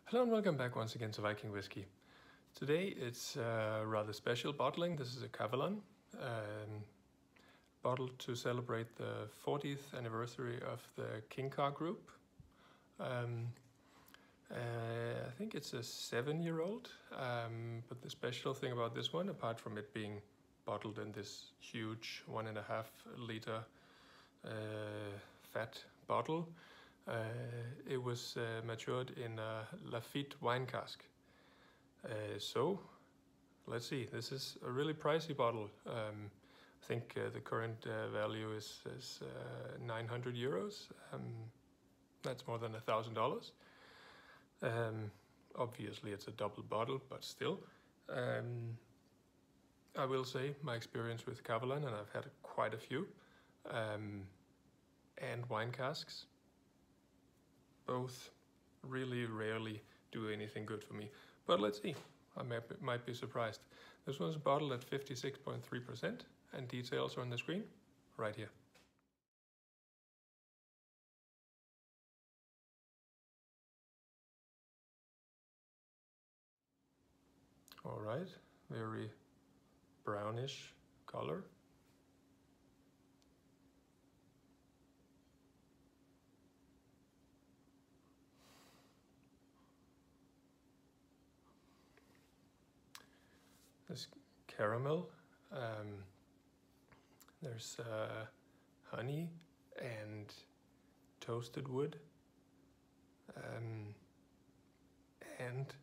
Hello and welcome back once again to Viking Whiskey. Today it's a rather special bottling. This is a Kavalan bottled to celebrate the 40th anniversary of the King Car Group. I think it's a 7-year-old, but the special thing about this one, apart from it being bottled in this huge 1.5 liter fat bottle, it was matured in a Lafite wine cask. So let's see, this is a really pricey bottle. I think the current value is 900 euros. That's more than $1,000. Obviously it's a double bottle, but still. I will say my experience with Kavalan, and I've had quite a few, and wine casks, both really rarely do anything good for me. But let's see, I might be surprised. This one's bottled at 56.3%, and details are on the screen right here. All right, very brownish color. There's caramel, there's honey and toasted wood, and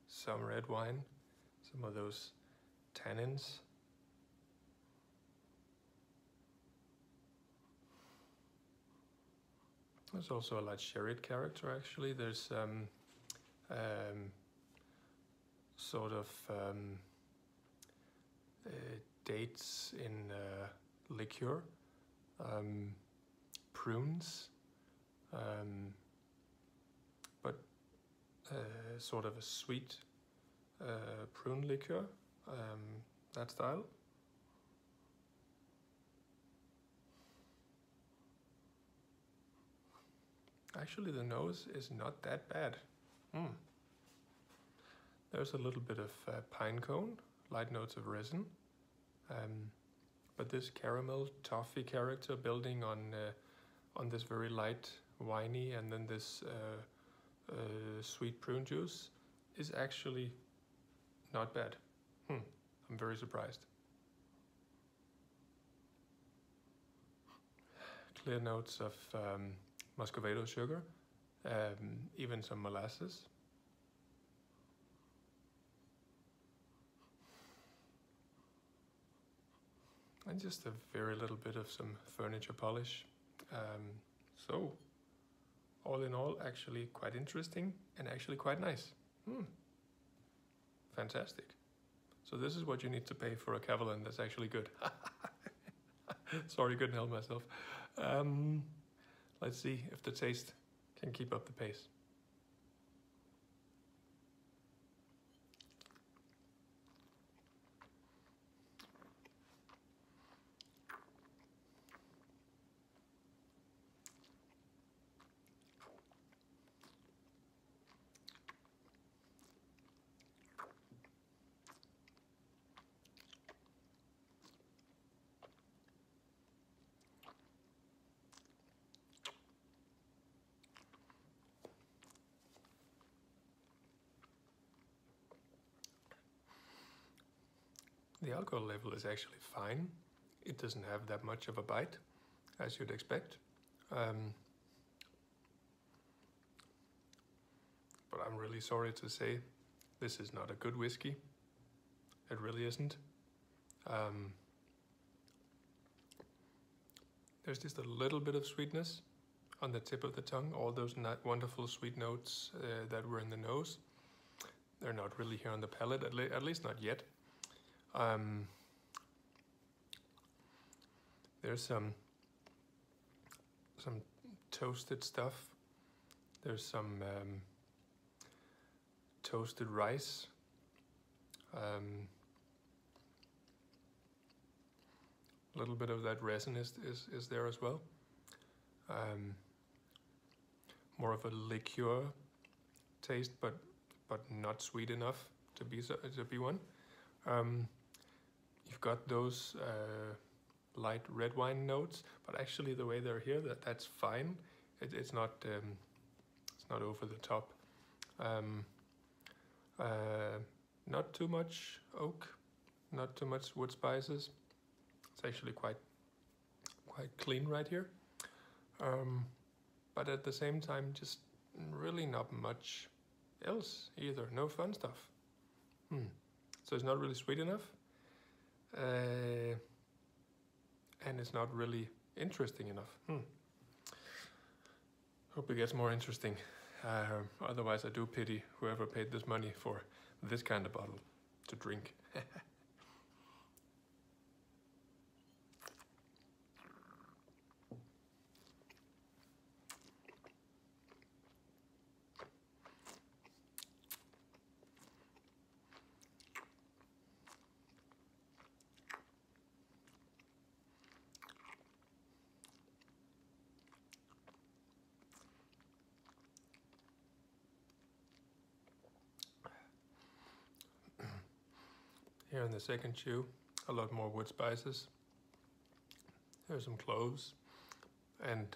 some red wine, some of those tannins. There's also a light sherry character actually. There's sort of dates in liqueur, prunes, but sort of a sweet prune liqueur, that style. Actually, the nose is not that bad. There's a little bit of pine cone, light notes of resin, but this caramel toffee character building on this very light winey and then this sweet prune juice is actually not bad. I'm very surprised. Clear notes of muscovado sugar, even some molasses. And just a very little bit of some furniture polish. So, all in all, actually quite interesting and actually quite nice. Fantastic. So this is what you need to pay for a Kavalan that's actually good. Sorry, couldn't help myself. Let's see if the taste can keep up the pace. The alcohol level is actually fine. It doesn't have that much of a bite, as you'd expect. But I'm really sorry to say, this is not a good whiskey. It really isn't. There's just a little bit of sweetness on the tip of the tongue. All those wonderful sweet notes that were in the nose, they're not really here on the palate, at least not yet. There's some toasted stuff. There's some toasted rice. A little bit of that resin is there as well. More of a liqueur taste, but not sweet enough to be one. You've got those light red wine notes, but actually the way they're here, that's fine. It's not over the top. Not too much oak, not too much wood spices. It's actually quite clean right here. But at the same time, just really not much else either. No fun stuff. So it's not really sweet enough. And it's not really interesting enough. Hope it gets more interesting. Otherwise I do pity whoever paid this money for this kind of bottle to drink. Here in the second chew, a lot more wood spices. There's some cloves, and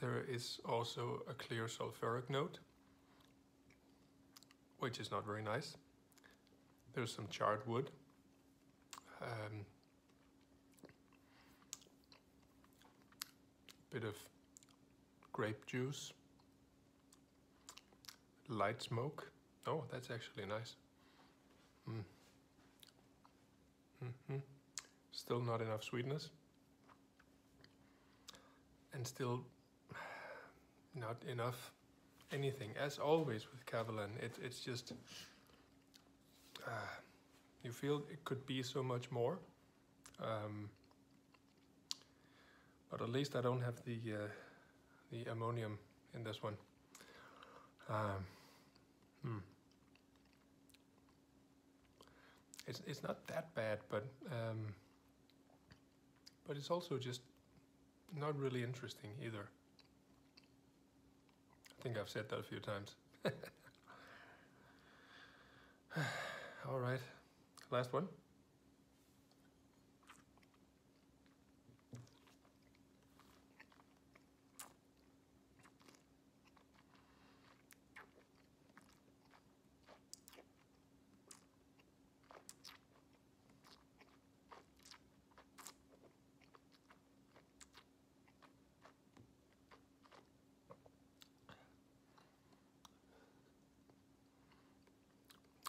there is also a clear sulfuric note, which is not very nice. There's some charred wood. Bit of grape juice. Light smoke. Oh, that's actually nice. Still not enough sweetness, and still not enough anything. As always with Kavalan, it's just you feel it could be so much more, but at least I don't have the ammonium in this one. It's not that bad, but it's also just not really interesting either. I think I've said that a few times. All right, last one.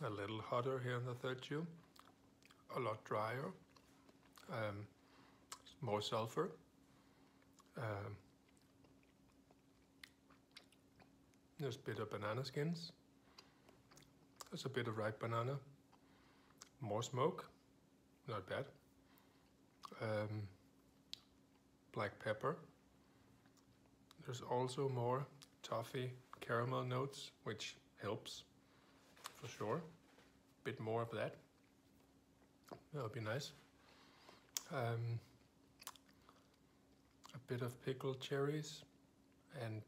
A little hotter here in the third chew, a lot drier, more sulfur, there's a bit of banana skins, there's a bit of ripe banana, more smoke, not bad, black pepper, there's also more toffee caramel notes, which helps. For sure, bit more of that would be nice. A bit of pickled cherries, and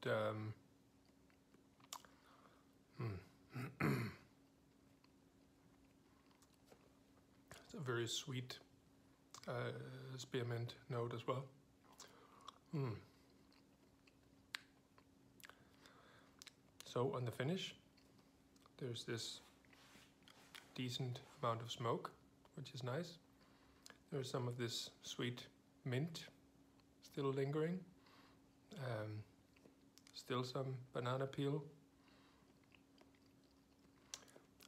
it's a very sweet spearmint note as well. So on the finish, there's this decent amount of smoke, which is nice. There's some of this sweet mint still lingering. Still some banana peel.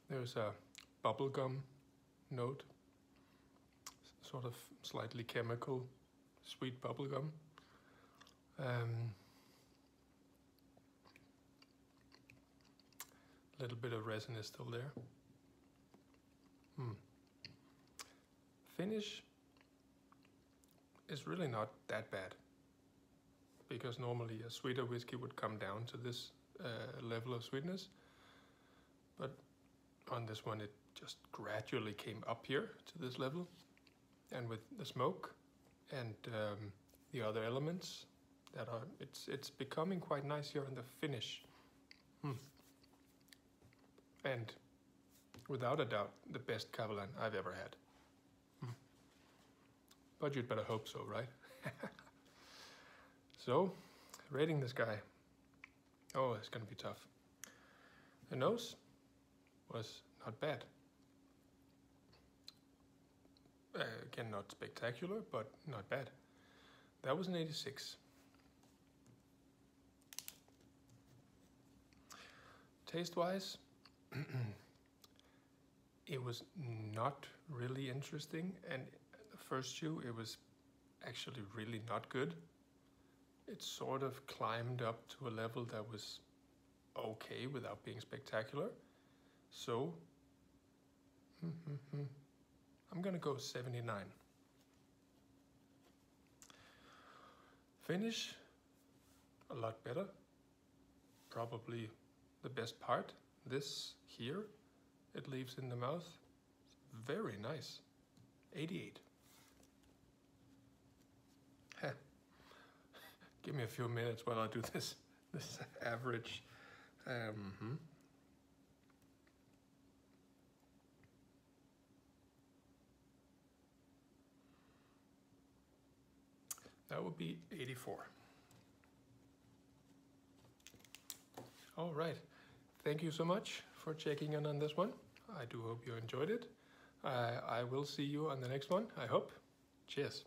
There's a bubblegum note, sort of slightly chemical, sweet bubblegum. Little bit of resin is still there. Finish is really not that bad, because normally a sweeter whiskey would come down to this level of sweetness, but on this one it just gradually came up here to this level, and with the smoke and the other elements that are, it's becoming quite nice here in the finish. and without a doubt, the best Kavalan I've ever had. But you'd better hope so, right? So, rating this guy. Oh, it's gonna be tough. The nose was not bad. Again, not spectacular, but not bad. That was an 86. Taste-wise, it was not really interesting, and the first chew, it was actually really not good. It sort of climbed up to a level that was okay without being spectacular. So, I'm gonna go 79. Finish, a lot better. Probably the best part. This here, it leaves in the mouth. Very nice. 88. Give me a few minutes while I do this average. That would be 84. All right. Thank you so much for checking in on this one. I do hope you enjoyed it. I will see you on the next one, I hope. Cheers.